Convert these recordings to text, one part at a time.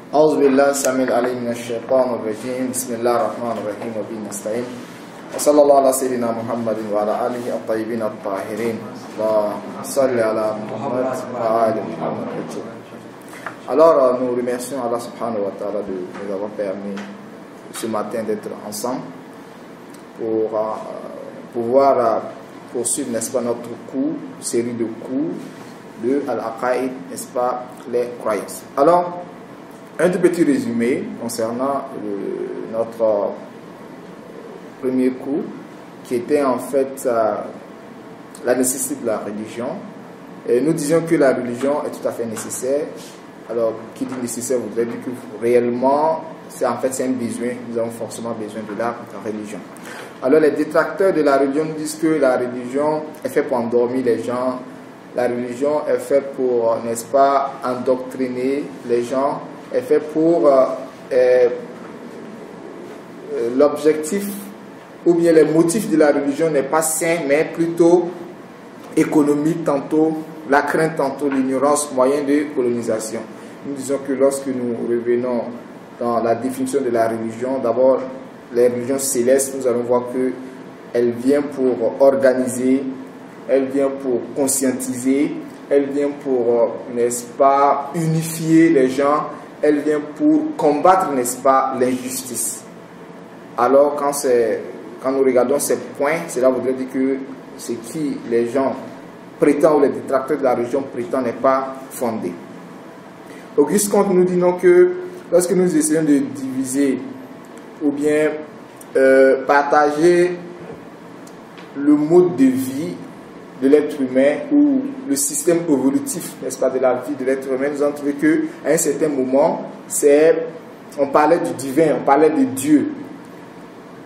أعوذ بالله السميع العليم من الشيطان الرجيم بسم الله الرحمن الرحيم وبه نستعين وصلى الله على سيدنا محمد وعلى آله الطيبين الطاهرين اللهم صل على محمد وآل محمد. Alors nous remercions Allah subhanahu wa ta'ala de nous avoir permis ce matin d'être ensemble pour pouvoir poursuivre, n'est-ce pas, notre série de cours de Al-Aqaïd, n'est-ce pas, les croyances. Alors, un tout petit résumé concernant notre premier cours, qui était en fait la nécessité de la religion. Et nous disions que la religion est tout à fait nécessaire. Alors, qui dit nécessaire voudrait dire que réellement, c'est un besoin, nous avons forcément besoin de la religion. Alors, les détracteurs de la religion nous disent que la religion est faite pour endormir les gens, la religion est faite pour, n'est-ce pas, endoctriner les gens, est fait pour l'objectif ou bien les motifs de la religion n'est pas sain mais plutôt économique, tantôt la crainte, tantôt l'ignorance, moyen de colonisation. Nous disons que lorsque nous revenons dans la définition de la religion, d'abord les religions célestes, nous allons voir que elle vient pour organiser, elle vient pour conscientiser, elle vient pour, n'est-ce pas, unifier les gens, elle vient pour combattre, n'est-ce pas, l'injustice. Alors, quand nous regardons ces points, cela voudrait dire que ce qui les gens prétendent, ou les détracteurs de la religion prétendent, n'est pas fondé. Auguste Comte nous dit non que lorsque nous essayons de diviser ou bien partager le mode de vie de l'être humain ou le système évolutif, n'est-ce pas, de la vie de l'être humain, nous avons trouvé qu'à un certain moment, on parlait du divin, on parlait de Dieu.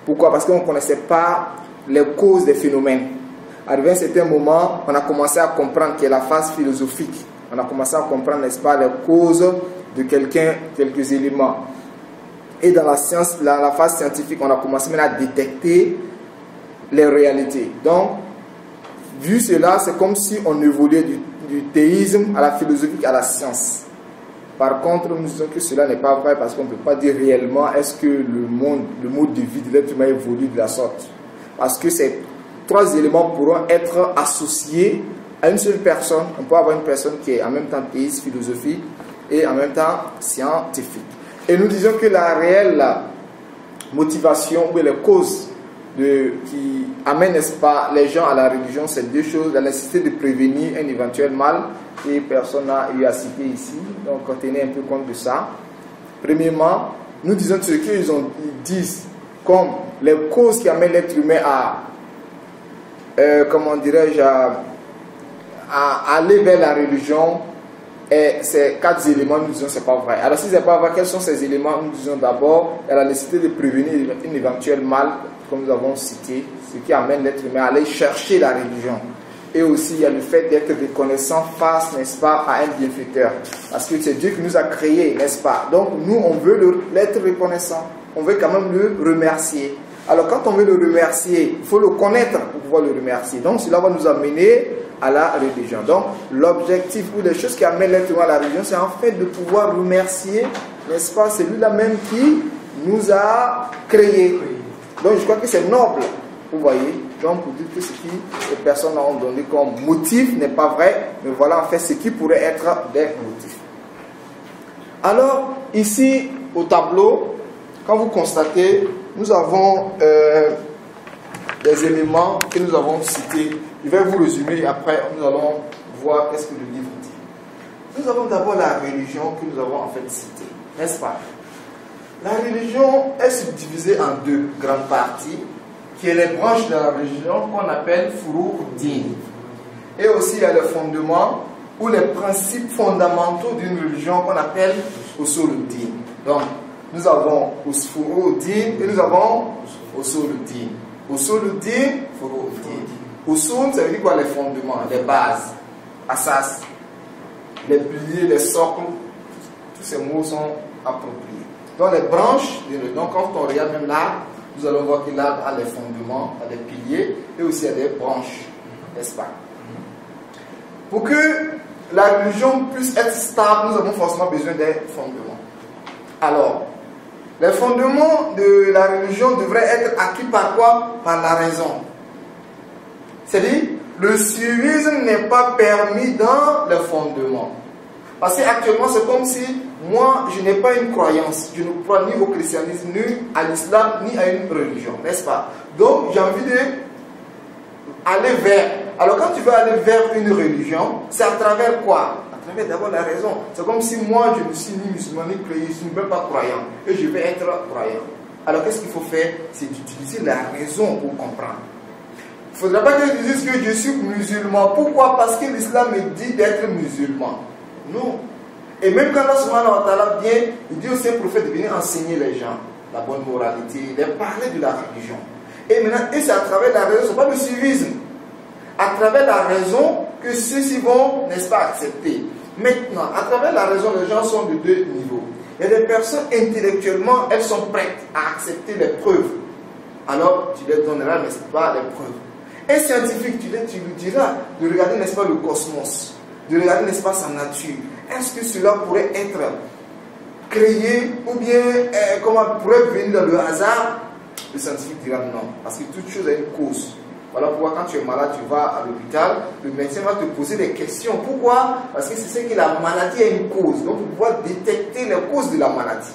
Pourquoi? Parce qu'on ne connaissait pas les causes des phénomènes. Arrivé à un certain moment, on a commencé à comprendre qu'il y a la phase philosophique. On a commencé à comprendre, n'est-ce pas, les causes de quelques éléments. Et dans la science, la phase scientifique, on a commencé maintenant à détecter les réalités. Donc, vu cela, c'est comme si on évoluait du théisme à la philosophie, à la science. Par contre, nous disons que cela n'est pas vrai parce qu'on ne peut pas dire réellement est-ce que le mode de vie de l'être humain évolue de la sorte. Parce que ces trois éléments pourront être associés à une seule personne. On peut avoir une personne qui est en même temps théiste, philosophique et en même temps scientifique. Et nous disons que la réelle motivation ou les causes qui amènent, n'est-ce pas, les gens à la religion, c'est deux choses: la nécessité de prévenir un éventuel mal, et personne n'a eu à citer ici, donc tenez un peu compte de ça. Premièrement, nous disons ce qu'ils disent comme les causes qui amènent l'être humain à aller vers la religion, et ces quatre éléments, nous disons c'est pas vrai. Alors si c'est pas vrai, quels sont ces éléments? Nous disons d'abord la nécessité de prévenir un éventuel mal, comme nous avons cité, ce qui amène l'être humain à aller chercher la religion. Et aussi il y a le fait d'être reconnaissant face, n'est-ce pas, à un bienfaiteur, parce que c'est Dieu qui nous a créés, n'est-ce pas? Donc nous on veut l'être reconnaissant, on veut quand même le remercier. Alors quand on veut le remercier, il faut le connaître pour pouvoir le remercier. Donc cela va nous amener à la religion. Donc l'objectif ou les choses qui amènent l'être humain à la religion, c'est en fait de pouvoir remercier, n'est-ce pas, celui-là même qui nous a créés. Donc je crois que c'est noble, vous voyez. Donc pour dire que ce qui les personnes ont donné comme motif n'est pas vrai, mais voilà en fait ce qui pourrait être des motifs. Alors ici au tableau, quand vous constatez, nous avons des éléments que nous avons cités. Je vais vous résumer et après nous allons voir qu'est-ce que le livre dit. Nous avons d'abord la religion que nous avons en fait citée, n'est-ce pas? La religion est subdivisée en deux grandes parties, qui est les branches de la religion qu'on appelle Furu-Din. Et aussi il y a les fondements ou les principes fondamentaux d'une religion qu'on appelle Usul-Din. Donc nous avons Furu-Din et nous avons Usul-Din. Usul-Din, Furu-Din. Usul, ça veut dire quoi? Les fondements, les bases, asas, les piliers, les socles, tous ces mots sont appropriés. Donc les branches, donc quand on regarde même là, nous allons voir qu'il a les fondements, a des piliers et aussi a des branches, n'est-ce pas? Pour que la religion puisse être stable, nous avons forcément besoin des fondements. Alors, les fondements de la religion devraient être acquis par quoi? Par la raison. C'est-à-dire, le suivisme n'est pas permis dans les fondements. Parce qu'actuellement, c'est comme si moi, je n'ai pas une croyance. Je ne crois ni au christianisme, ni à l'islam, ni à une religion, n'est-ce pas? Donc, j'ai envie d'aller vers. Alors, quand tu veux aller vers une religion, c'est à travers quoi? À travers d'abord la raison. C'est comme si moi, je ne suis ni musulman, ni chrétien, je ne suis même pas croyant. Et je vais être croyant. Alors, qu'est-ce qu'il faut faire? C'est d'utiliser la raison pour comprendre. Il ne faudra pas que je dise que je suis musulman. Pourquoi? Parce que l'islam me dit d'être musulman. Non. Et même quand Allah subhanahu wa ta'ala vient, il dit aussi au prophète de venir enseigner les gens la bonne moralité, de parler de la religion. Et maintenant, c'est à travers la raison, ce n'est pas le civisme. À travers la raison que ceux-ci vont, n'est-ce pas, accepter. Maintenant, à travers la raison, les gens sont de deux niveaux. Il y a des personnes intellectuellement, elles sont prêtes à accepter les preuves. Alors, tu leur donneras, n'est-ce pas, les preuves. Un scientifique, tu lui diras de regarder, n'est-ce pas, le cosmos, de regarder, n'est-ce pas, sa nature. Est-ce que cela pourrait être créé ou bien comment pourrait venir dans le hasard? Le scientifique dira non, parce que toute chose a une cause. Voilà pourquoi quand tu es malade, tu vas à l'hôpital, le médecin va te poser des questions. Pourquoi? Parce que c'est que la maladie a une cause. Donc, pour pouvoir détecter les causes de la maladie.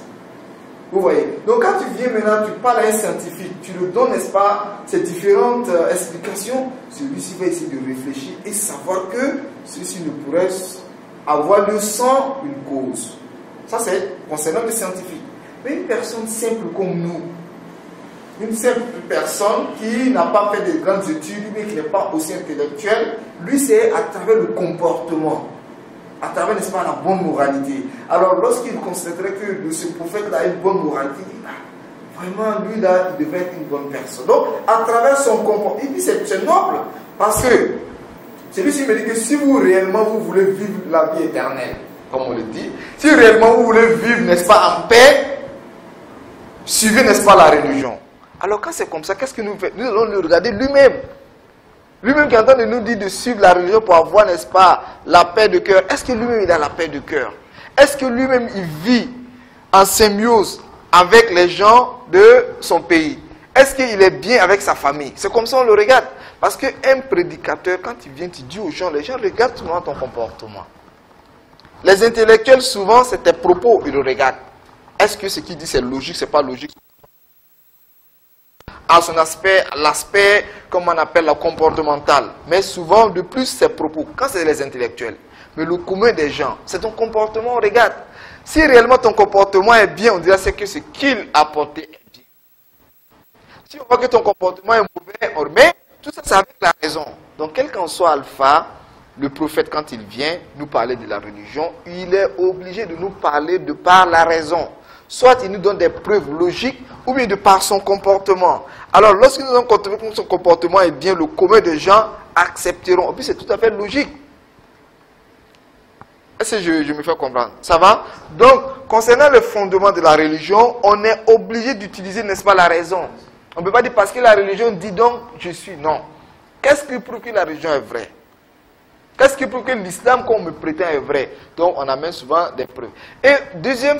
Vous voyez? Donc, quand tu viens maintenant, tu parles à un scientifique, tu lui donnes, n'est-ce pas, ces différentes explications, celui-ci va essayer de réfléchir et savoir que ceci ne pourrait avoir lieu sans une cause. Ça, c'est concernant le scientifique. Mais une personne simple comme nous, une simple personne qui n'a pas fait de grandes études, mais qui n'est pas aussi intellectuel, lui, c'est à travers le comportement, à travers, n'est-ce pas, la bonne moralité. Alors, lorsqu'il considérait que ce prophète a une bonne moralité, vraiment, lui, là, il devait être une bonne personne. Donc, à travers son comportement, et puis c'est noble, parce que celui-ci me dit que si vous réellement vous voulez vivre la vie éternelle, comme on le dit, si réellement vous voulez vivre, n'est-ce pas, en paix, suivez, n'est-ce pas, la religion. Alors quand c'est comme ça, qu'est-ce que nous faisons? Nous allons le regarder lui-même. Lui-même qui est en train de nous dire de suivre la religion pour avoir, n'est-ce pas, la paix de cœur. Est-ce que lui-même il a la paix de cœur? Est-ce que lui-même il vit en symbiose avec les gens de son pays? Est-ce qu'il est bien avec sa famille? C'est comme ça on le regarde. Parce qu'un prédicateur, quand il vient, il dit aux gens, les gens regardent souvent ton comportement. Les intellectuels, souvent, c'est tes propos, ils le regardent. Est-ce que ce qu'il dit, c'est logique, c'est pas logique? À son aspect, l'aspect, comme on appelle, la comportemental. Mais souvent, de plus, ses propos, quand c'est les intellectuels. Mais le commun des gens, c'est ton comportement, on regarde. Si réellement ton comportement est bien, on dirait que ce qu'il a apporté est bien. Si on voit que ton comportement est mauvais, on remet. Tout ça, c'est avec la raison. Donc, quel qu'en soit Alpha, le prophète, quand il vient nous parler de la religion, il est obligé de nous parler de par la raison. Soit il nous donne des preuves logiques, ou bien de par son comportement. Alors, lorsqu'il nous donne que son comportement est bien, le commun des gens accepteront. Et puis, c'est tout à fait logique. Est-ce que je me fais comprendre? Ça va? Donc, concernant le fondement de la religion, on est obligé d'utiliser, n'est-ce pas, la raison. On ne peut pas dire parce que la religion dit donc je suis. Non. Qu'est-ce qui prouve que la religion est vraie? Qu'est-ce qui prouve que l'islam qu'on me prétend est vrai? Donc on amène souvent des preuves. Et deuxième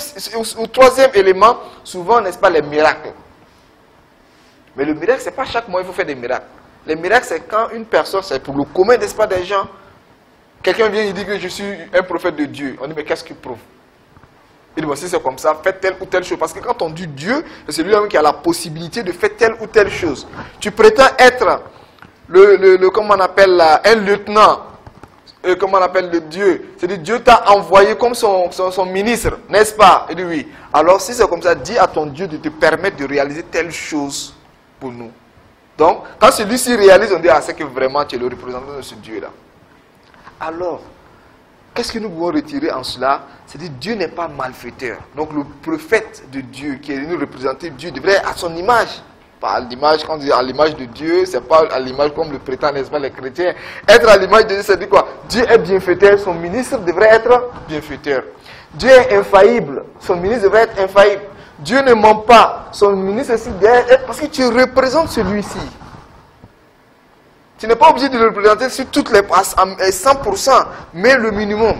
ou troisième élément, souvent, n'est-ce pas, les miracles. Mais le miracle, ce n'est pas chaque mois il faut faire des miracles. Les miracles, c'est quand une personne, c'est pour le commun, n'est-ce pas, des gens. Quelqu'un vient et dit que je suis un prophète de Dieu. On dit mais qu'est-ce qu'il prouve? Il dit, bon, si c'est comme ça, faites telle ou telle chose. Parce que quand on dit Dieu, c'est lui-même qui a la possibilité de faire telle ou telle chose. Tu prétends être comment on appelle là, un lieutenant, comment on appelle le Dieu. C'est-à-dire Dieu t'a envoyé comme son ministre, n'est-ce pas? Il dit oui. Alors si c'est comme ça, dis à ton Dieu de te permettre de réaliser telle chose pour nous. Donc, quand celui-ci réalise, on dit, ah, c'est que vraiment tu es le représentant de ce Dieu-là. Alors, qu'est-ce que nous pouvons retirer en cela? C'est-à-dire Dieu n'est pas malfaiteur. Donc le prophète de Dieu qui est venu représenter Dieu devrait être à son image. Pas à l'image, quand on dit à l'image de Dieu, c'est pas à l'image comme le prétendent, n'est-ce pas, les chrétiens. Être à l'image de Dieu, c'est dire quoi? Dieu est bienfaiteur, son ministre devrait être bienfaiteur. Dieu est infaillible, son ministre devrait être infaillible. Dieu ne ment pas, son ministre aussi doit être, parce que tu représentes celui-ci. Tu n'es pas obligé de le représenter sur toutes les 100%, mais le minimum.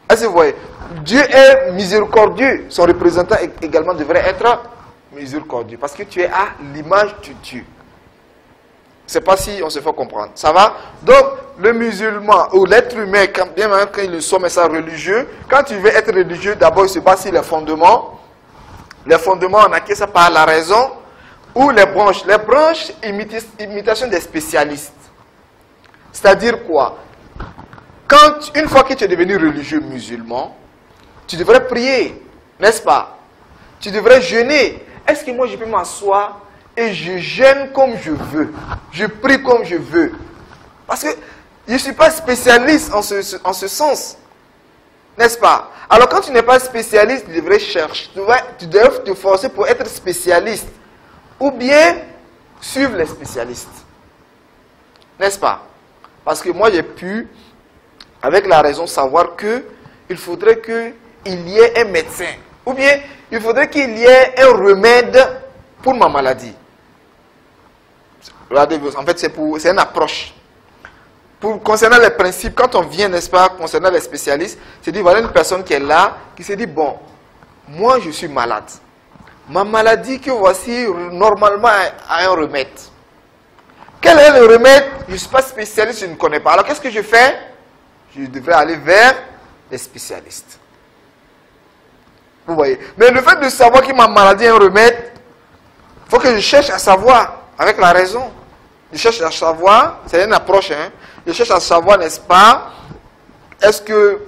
Est-ce que vous voyez? Dieu est miséricordieux. Son représentant également devrait être miséricordieux. Parce que tu es à l'image de Dieu. Je ne sais pas si on se fait comprendre. Ça va? Donc, le musulman ou l'être humain, bien même quand il est soit religieux, quand tu veux être religieux, d'abord il se base sur les fondements. Les fondements, on acquiert ça par la raison. Ou les branches. Les branches, imitation des spécialistes. C'est-à-dire quoi? Une fois que tu es devenu religieux musulman, tu devrais prier, n'est-ce pas? Tu devrais jeûner. Est-ce que moi je peux m'asseoir et je jeûne comme je veux? Je prie comme je veux? Parce que je ne suis pas spécialiste en ce sens. N'est-ce pas? Alors quand tu n'es pas spécialiste, tu devrais chercher. Tu devrais te forcer pour être spécialiste. Ou bien suivre les spécialistes. N'est-ce pas? Parce que moi j'ai pu, avec la raison, savoir que il faudrait qu'il y ait un médecin. Ou bien il faudrait qu'il y ait un remède pour ma maladie. Regardez, en fait c'est une approche. Concernant les principes, quand on vient, n'est-ce pas, concernant les spécialistes, c'est dit, voilà une personne qui est là, qui se dit, bon, moi je suis malade. Ma maladie que voici, normalement, a un remède. Quel est le remède? Je ne suis pas spécialiste, je ne connais pas. Alors qu'est-ce que je fais? Je devrais aller vers les spécialistes. Vous voyez? Mais le fait de savoir que ma maladie a un remède, il faut que je cherche à savoir, avec la raison. Je cherche à savoir, c'est une approche, hein. Je cherche à savoir, n'est-ce pas, est-ce que,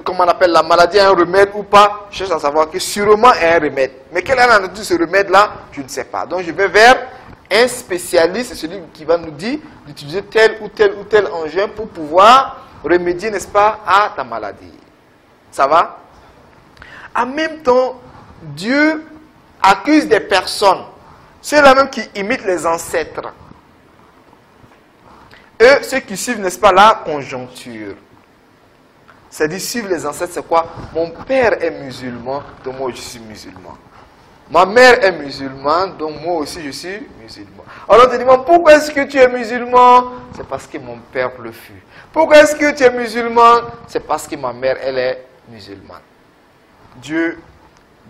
comment on appelle, la maladie a un remède ou pas? Je cherche à savoir que sûrement il y a un remède. Mais quelle est la nature de ce remède-là? Je ne sais pas. Donc je vais vers un spécialiste, celui qui va nous dire d'utiliser tel ou tel engin pour pouvoir remédier, n'est-ce pas, à ta maladie. Ça va? En même temps, Dieu accuse des personnes, ceux-là même qui imitent les ancêtres. Eux, ceux qui suivent, n'est-ce pas, la conjoncture. C'est-à-dire, suivre les ancêtres, c'est quoi? Mon père est musulman, donc moi je suis musulman. Ma mère est musulmane, donc moi aussi je suis musulman. Alors on te demande, pourquoi est-ce que tu es musulman? C'est parce que mon père le fut. Pourquoi est-ce que tu es musulman? C'est parce que ma mère, elle est musulmane. Dieu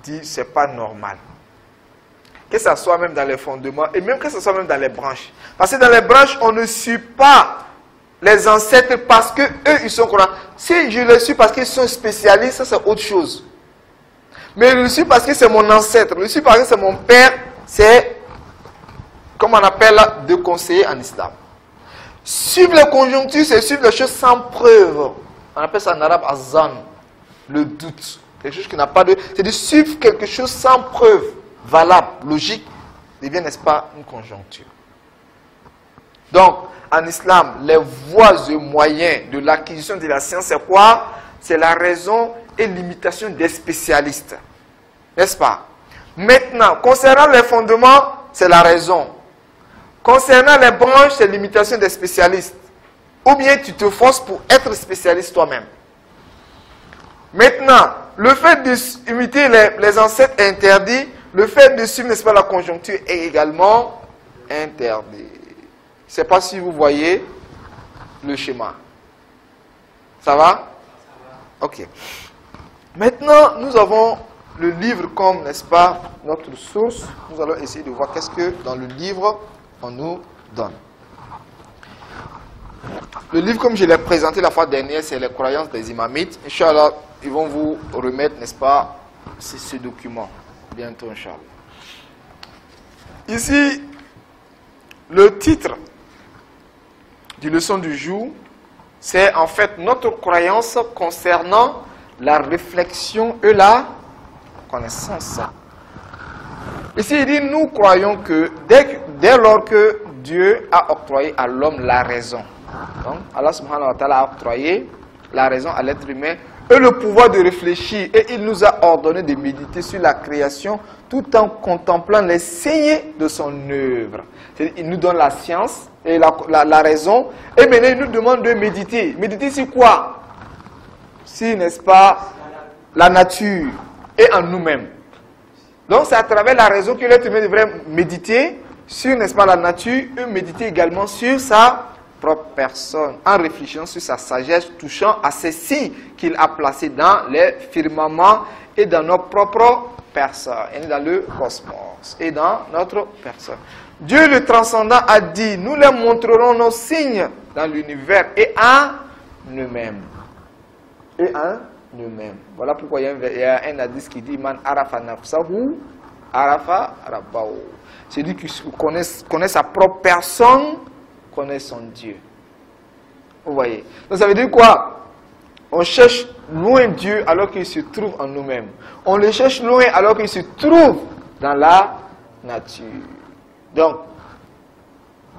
dit, c'est pas normal. Que ce soit même dans les fondements, et même que ce soit même dans les branches. Parce que dans les branches, on ne suit pas les ancêtres parce que eux ils sont croyants. Si je les suis parce qu'ils sont spécialistes, ça c'est autre chose. Mais je le suis parce que c'est mon ancêtre, je le suis parce que c'est mon père, c'est, comme on appelle, de conseiller en islam. Suivre les conjonctures, c'est suivre les choses sans preuve. On appelle ça en arabe azan, le doute. Quelque chose qui n'a pas de... C'est de suivre quelque chose sans preuve, valable, logique, devient, n'est-ce pas, une conjoncture. Donc, en islam, les voies et moyens de l'acquisition de la science, c'est quoi? C'est la raison et l'imitation des spécialistes. N'est-ce pas? Maintenant, concernant les fondements, c'est la raison. Concernant les branches, c'est l'imitation des spécialistes. Ou bien tu te forces pour être spécialiste toi-même. Maintenant, le fait d'imiter les ancêtres est interdit. Le fait de suivre, n'est-ce pas, la conjoncture est également interdit. Je ne sais pas si vous voyez le schéma. Ça va? Ok. Maintenant, nous avons le livre comme, n'est-ce pas, notre source. Nous allons essayer de voir qu'est-ce que dans le livre on nous donne. Le livre, comme je l'ai présenté la fois dernière, c'est les croyances des imamites. Inch'Allah, ils vont vous remettre, n'est-ce pas, ce document. Bientôt, Inch'Allah. Ici, le titre du leçon du jour, c'est en fait notre croyance concernant la réflexion et la connaissance. Ici, il dit, nous croyons que dès lors que Dieu a octroyé à l'homme la raison, donc Allah subhanahu wa ta'ala a octroyé la raison à l'être humain et le pouvoir de réfléchir, et il nous a ordonné de méditer sur la création tout en contemplant les signes de son œuvre. Il nous donne la science et la raison, et maintenant il nous demande de méditer. Méditer sur quoi? Si, n'est-ce pas, la nature et en nous-mêmes. Donc c'est à travers la raison que l'être humain devrait méditer sur, n'est-ce pas, la nature, et méditer également sur sa propre personne en réfléchissant sur sa sagesse touchant à ces signes qu'il a placés dans les firmaments et dans nos propres personnes, et dans le cosmos, et dans notre personne. Dieu le transcendant a dit, nous leur montrerons nos signes dans l'univers et en nous-mêmes. Et en nous-mêmes. Voilà pourquoi il y a un hadith qui dit, Man arafa nafsahu, arafa rabbahu. C'est lui qui connaît sa propre personne, connaît son Dieu. Vous voyez. Donc ça veut dire quoi? On cherche loin Dieu alors qu'il se trouve en nous-mêmes. On le cherche loin alors qu'il se trouve dans la nature. Donc,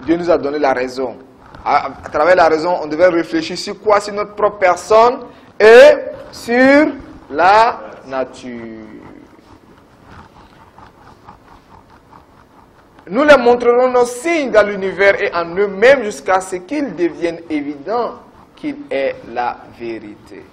Dieu nous a donné la raison. À travers la raison, on devait réfléchir sur quoi? Sur notre propre personne et sur la nature. Nous leur montrerons nos signes dans l'univers et en eux-mêmes jusqu'à ce qu'il devienne évident qu'il est la vérité.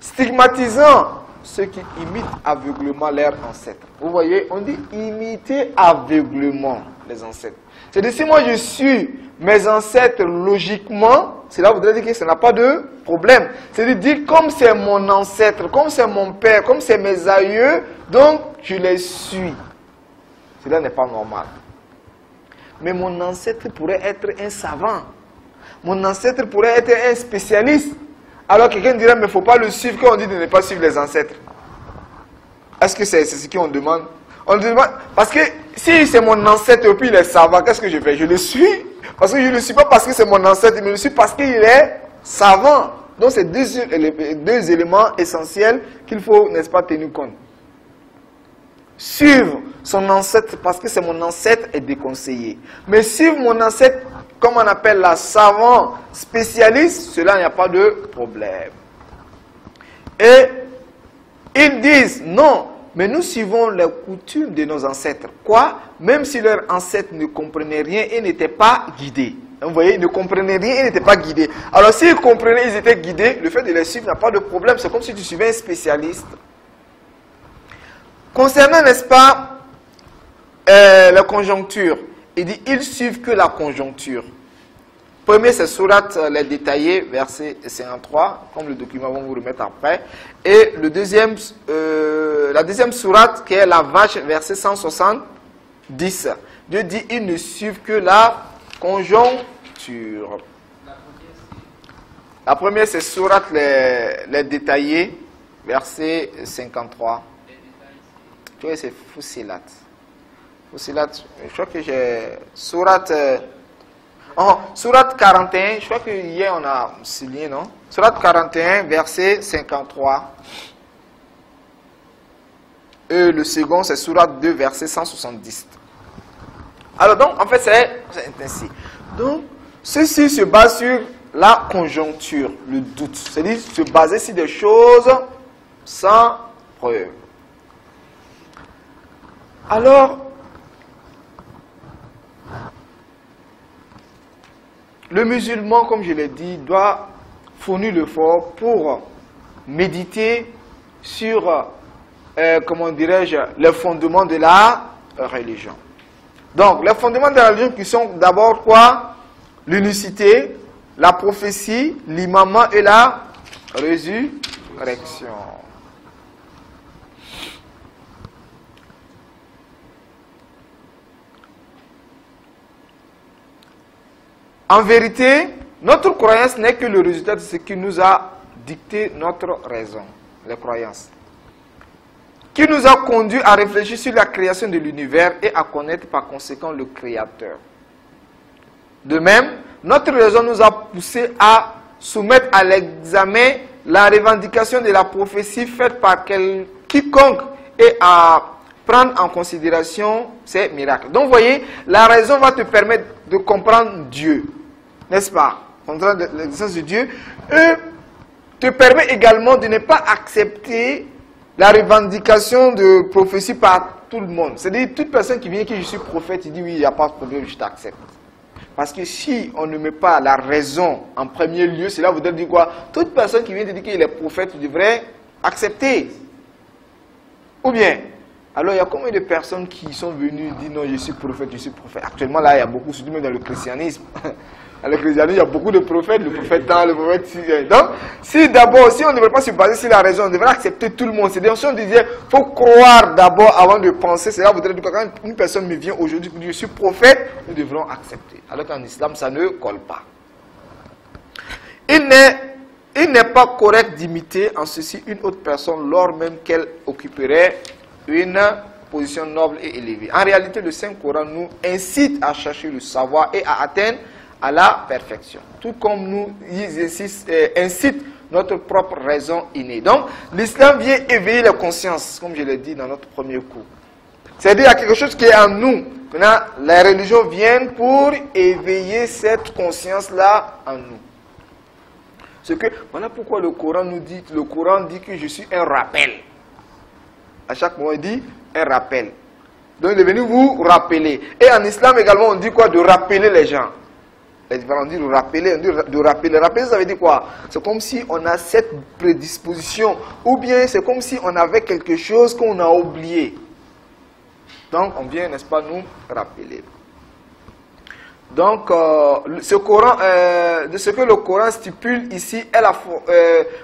Stigmatisant ceux qui imitent aveuglement leurs ancêtres. Vous voyez, on dit imiter aveuglement les ancêtres. C'est-à-dire, si moi je suis mes ancêtres logiquement, cela voudrait dire que ça n'a pas de problème. C'est-à-dire, comme c'est mon ancêtre, comme c'est mon père, comme c'est mes aïeux, donc je les suis. Cela n'est pas normal. Mais mon ancêtre pourrait être un savant. Mon ancêtre pourrait être un spécialiste. Alors quelqu'un dirait, mais il ne faut pas le suivre, quand on dit de ne pas suivre les ancêtres. Est-ce que c'est ce qu'on demande? On demande, parce que si c'est mon ancêtre et puis il est savant, qu'est-ce que je fais? Je le suis. Parce que je ne le suis pas parce que c'est mon ancêtre, mais je le suis parce qu'il est savant. Donc c'est deux éléments essentiels qu'il faut, n'est-ce pas, tenir compte. Suivre son ancêtre parce que c'est mon ancêtre est déconseillé. Mais suivre mon ancêtre, comme on appelle la savant spécialiste, cela, il n'y a pas de problème. Et ils disent non, mais nous suivons les coutumes de nos ancêtres. Quoi? Même si leurs ancêtres ne comprenaient rien et n'étaient pas guidés. Vous voyez, ils ne comprenaient rien et n'étaient pas guidés. Alors s'ils comprenaient, ils étaient guidés, le fait de les suivre n'a pas de problème. C'est comme si tu suivais un spécialiste. Concernant, n'est-ce pas, la conjoncture, il dit, ils suivent que la conjoncture. Premier, c'est sourate les détaillés, verset 53, comme le document va vous remettre après. Et le deuxième, la deuxième sourate, qui est la vache, verset 170. Dieu dit, ils ne suivent que la conjoncture. La première, c'est sourate les détaillés, verset 53. Tu vois, c'est Fussilat. Fussilat, je crois que j'ai... Sourate 41, je crois que hier on a signé, non? Sourate 41, verset 53. Et le second, c'est Sourate 2, verset 170. Alors donc, en fait, c'est ainsi. Donc, ceci se base sur la conjoncture, le doute. C'est-à-dire se baser sur des choses sans preuve. Alors, le musulman, comme je l'ai dit, doit fournir l'effort pour méditer sur, comment dirais-je, les fondements de la religion. Donc, les fondements de la religion qui sont d'abord quoi? L'unicité, la prophétie, l'imamant et la résurrection. En vérité, notre croyance n'est que le résultat de ce qui nous a dicté notre raison, les croyances, qui nous a conduit à réfléchir sur la création de l'univers et à connaître par conséquent le Créateur. De même, notre raison nous a poussé à soumettre à l'examen la revendication de la prophétie faite par quiconque et à prendre en considération ces miracles. Donc, vous voyez, la raison va te permettre de comprendre Dieu. N'est-ce pas? Comprendre l'existence de Dieu. Et te permet également de ne pas accepter la revendication de prophétie par tout le monde. C'est-à-dire, toute personne qui vient qui je suis prophète, il dit oui, il n'y a pas de problème, je t'accepte. Parce que si on ne met pas la raison en premier lieu, cela voudrait dire quoi? Toute personne qui vient te dire qu'il est prophète, tu devrais accepter. Ou bien, Alors il y a combien de personnes qui sont venues dire non, je suis prophète, je suis prophète. Actuellement là, il y a beaucoup, surtout même dans le christianisme. Dans le christianisme, il y a beaucoup de prophètes, le prophète tant, le prophète si. Donc, si d'abord, si on ne devrait pas se baser sur la raison, on devrait accepter tout le monde. C'est-à-dire, si on disait, il faut croire d'abord avant de penser, c'est là vous direz, quand une personne me vient aujourd'hui pour dire je suis prophète, nous devrons accepter. Alors qu'en islam, ça ne colle pas. Il n'est pas correct d'imiter en ceci une autre personne lors même qu'elle occuperait une position noble et élevée. En réalité, le Saint-Coran nous incite à chercher le savoir et à atteindre à la perfection. Tout comme nous incite notre propre raison innée. Donc, l'islam vient éveiller la conscience, comme je l'ai dit dans notre premier cours. C'est-à-dire, il y a quelque chose qui est en nous. Maintenant, les religions viennent pour éveiller cette conscience-là en nous. Voilà pourquoi le Coran dit que je suis un rappel. À chaque moment, il dit un rappel. Donc, il est venu vous rappeler. Et en islam également, on dit quoi? De rappeler les gens. On dit de rappeler, Rappeler, ça veut dire quoi? C'est comme si on a cette prédisposition. Ou bien c'est comme si on avait quelque chose qu'on a oublié. Donc, on vient, n'est-ce pas, nous rappeler. Donc, ce que le Coran stipule ici est la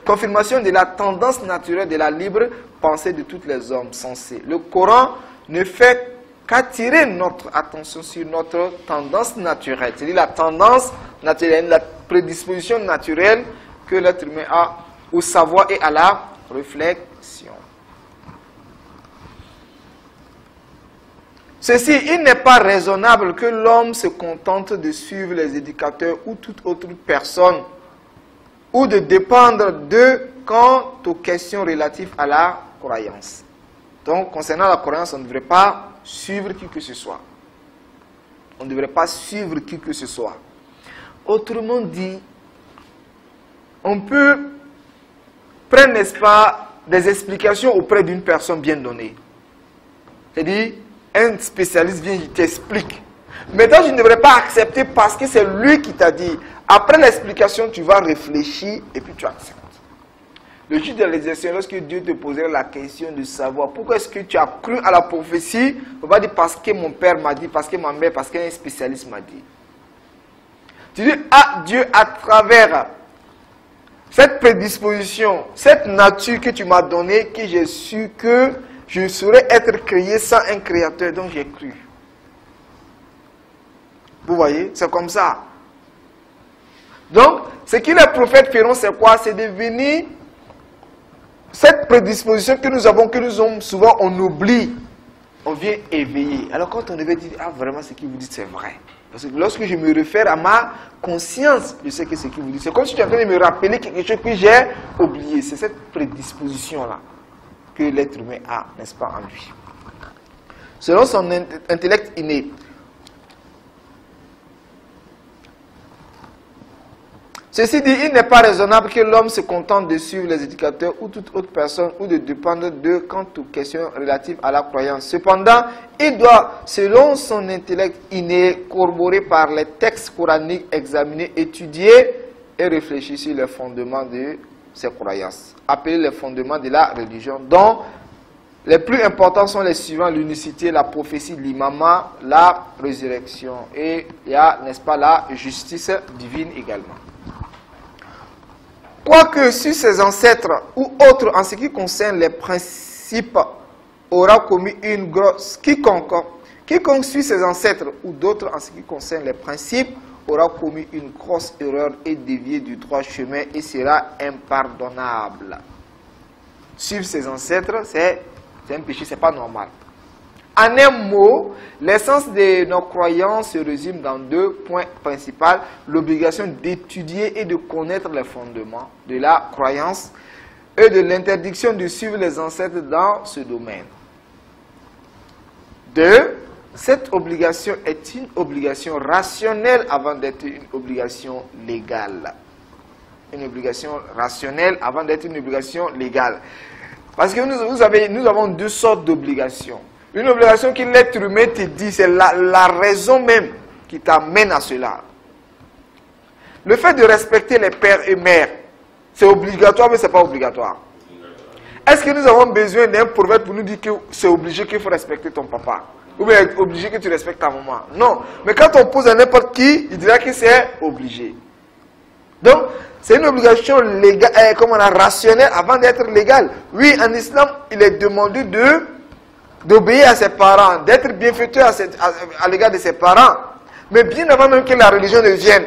confirmation de la tendance naturelle de la libre pensée de tous les hommes sensés. Le Coran ne fait qu'attirer notre attention sur notre tendance naturelle, c'est-à-dire la tendance naturelle, la prédisposition naturelle que l'être humain a au savoir et à la réflexion. Ceci, il n'est pas raisonnable que l'homme se contente de suivre les éducateurs ou toute autre personne ou de dépendre d'eux quant aux questions relatives à la croyance. Donc, concernant la croyance, on ne devrait pas suivre qui que ce soit. On ne devrait pas suivre qui que ce soit. Autrement dit, on peut prendre, n'est-ce pas, des explications auprès d'une personne bien donnée. C'est-à-dire, un spécialiste vient, il t'explique. Maintenant, je ne devrais pas accepter parce que c'est lui qui t'a dit. Après l'explication, tu vas réfléchir et puis tu acceptes. Le juge de l'exercice, lorsque Dieu te poserait la question de savoir pourquoi est-ce que tu as cru à la prophétie, on va dire parce que mon père m'a dit, parce que ma mère, parce qu'un spécialiste m'a dit. Tu dis à Dieu à travers cette prédisposition, cette nature que tu m'as donnée, que j'ai su que je saurais être créé sans un créateur, donc j'ai cru. Vous voyez, c'est comme ça. Donc, ce que les prophètes feront, c'est quoi? C'est de venir, cette prédisposition que nous avons souvent, on oublie, on vient éveiller. Alors quand on devait dire, ah vraiment ce qu'il vous dit c'est vrai. Parce que lorsque je me réfère à ma conscience, je sais que ce qu'il vous dit, c'est comme si tu es en train de me rappeler quelque chose que j'ai oublié. C'est cette prédisposition-là que l'être humain a, n'est-ce pas, en lui. Selon son intellect inné. Ceci dit, il n'est pas raisonnable que l'homme se contente de suivre les éducateurs ou toute autre personne ou de dépendre d'eux quant aux questions relatives à la croyance. Cependant, il doit, selon son intellect inné, corroborer par les textes coraniques, examiner, étudier et réfléchir sur les fondements de ses croyances, appelés les fondements de la religion, dont les plus importants sont les suivants: l'unicité, la prophétie, l'imama, la résurrection. Et il y a, n'est-ce pas, la justice divine également. Quoique sur ses ancêtres ou autres en ce qui concerne les principes aura commis une grosse... Quiconque suit ses ancêtres ou d'autres en ce qui concerne les principes aura commis une grosse erreur et dévié du droit chemin et sera impardonnable. Suivre ses ancêtres, c'est un péché, c'est pas normal. En un mot, l'essence de nos croyances se résume dans deux points principaux: l'obligation d'étudier et de connaître les fondements de la croyance et de l'interdiction de suivre les ancêtres dans ce domaine. 2. Cette obligation est une obligation rationnelle avant d'être une obligation légale. Une obligation rationnelle avant d'être une obligation légale. Parce que nous avons deux sortes d'obligations. Une obligation que l'être humain te dit, c'est la raison même qui t'amène à cela. Le fait de respecter les pères et mères, c'est obligatoire, mais ce n'est pas obligatoire. Est-ce que nous avons besoin d'un prophète pour nous dire que c'est obligé qu'il faut respecter ton papa? Ou bien obligé que tu respectes ta maman? Non. Mais quand on pose à n'importe qui, il dira que c'est obligé. Donc, c'est une obligation légale, comme on a rationnelle avant d'être légale. Oui, en islam, il est demandé d'obéir à ses parents, d'être bienfaiteur à l'égard de ses parents. Mais bien avant même que la religion ne vienne.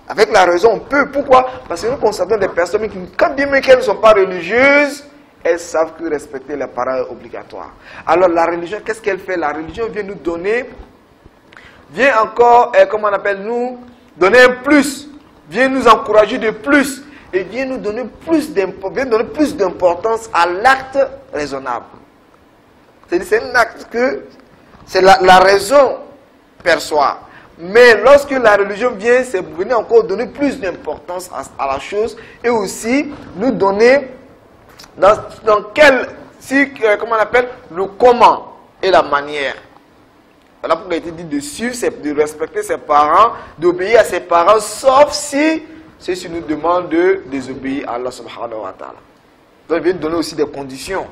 Avec la raison, on peut. Pourquoi? Parce que nous constatons des personnes qui, quand bien même qu'elles ne sont pas religieuses, elles savent que respecter les parents est obligatoire. Alors la religion, qu'est-ce qu'elle fait? La religion vient nous donner, vient encore, comment on appelle, nous donner un plus, vient nous encourager de plus, et vient nous donner plus d'importance à l'acte raisonnable. C'est un acte que c'est la raison perçoit. Mais lorsque la religion vient, c'est venir encore donner plus d'importance à la chose et aussi nous donner dans quel, comment on appelle, le comment et la manière. Voilà pourquoi il a été dit de suivre, de respecter ses parents, d'obéir à ses parents, sauf si ceux-ci nous demandent de désobéir à Allah subhanahu wa ta'ala. Donc il vient donner aussi des conditions.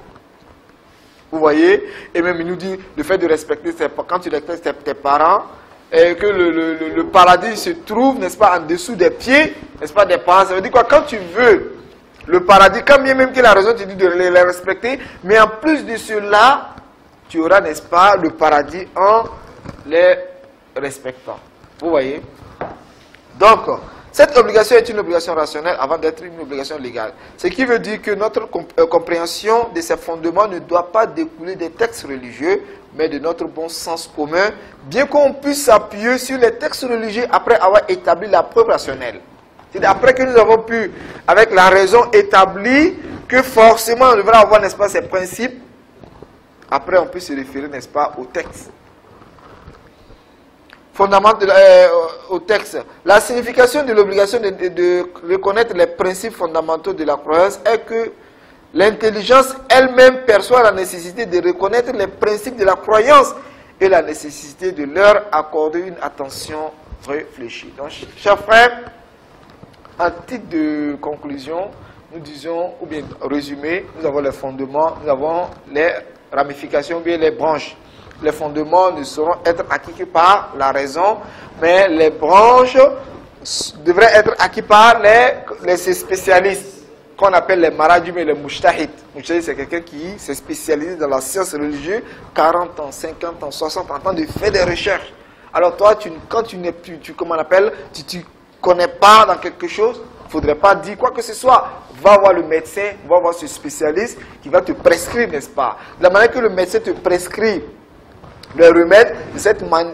Vous voyez? Et même il nous dit le fait de respecter quand tu respectes tes parents, et que le paradis se trouve, n'est-ce pas, en dessous des pieds, n'est-ce pas, des parents. Ça veut dire quoi? Quand tu veux le paradis, quand bien même qu'il a raison, tu dis de les respecter, mais en plus de cela, tu auras, n'est-ce pas, le paradis en les respectant. Vous voyez? Donc, cette obligation est une obligation rationnelle avant d'être une obligation légale. Ce qui veut dire que notre compréhension de ces fondements ne doit pas découler des textes religieux, mais de notre bon sens commun, bien qu'on puisse s'appuyer sur les textes religieux après avoir établi la preuve rationnelle. C'est-à-dire après que nous avons pu, avec la raison établie, que forcément on devra avoir, n'est-ce pas, ces principes, après on peut se référer, n'est-ce pas, au texte. Au texte. La signification de l'obligation de reconnaître les principes fondamentaux de la croyance est que l'intelligence elle-même perçoit la nécessité de reconnaître les principes de la croyance et la nécessité de leur accorder une attention réfléchie. Donc, chers frères, en titre de conclusion, nous disons, ou bien résumé, nous avons les fondements, nous avons les ramifications, ou bien les branches. Les fondements ne sauront être acquis que par la raison, mais les branches devraient être acquis par les spécialistes, qu'on appelle les marajim et les mujtahid. Mujtahid, c'est quelqu'un qui s'est spécialisé dans la science religieuse, 40 ans, 50 ans, 60 ans, en train de faire des recherches. Alors toi, quand tu n'es plus, comment on appelle, tu ne connais pas dans quelque chose, il ne faudrait pas dire quoi que ce soit. Va voir le médecin, va voir ce spécialiste qui va te prescrire, n'est-ce pas? De la manière que le médecin te prescrit le remède,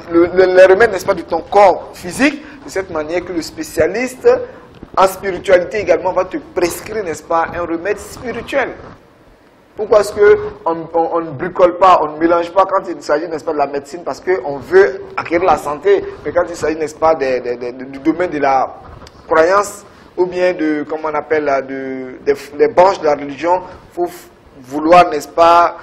le remède, n'est-ce pas, de ton corps physique, de cette manière que le spécialiste en spiritualité également va te prescrire, n'est-ce pas, un remède spirituel. Pourquoi est-ce qu'on ne bricole pas, on ne mélange pas quand il s'agit, n'est-ce pas, de la médecine, parce qu'on veut acquérir la santé, mais quand il s'agit, n'est-ce pas, du domaine de la croyance, ou bien de, comment on appelle, des branches de la religion, il faut vouloir, n'est-ce pas,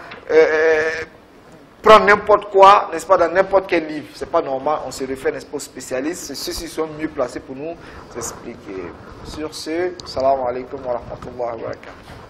prendre n'importe quoi, n'est-ce pas, dans n'importe quel livre. C'est pas normal, on se réfère, n'est-ce pas, aux spécialistes. Ceux-ci sont mieux placés pour nous expliquer. Sur ce, salam alaikum wa rahmatullahi wa barakatuh.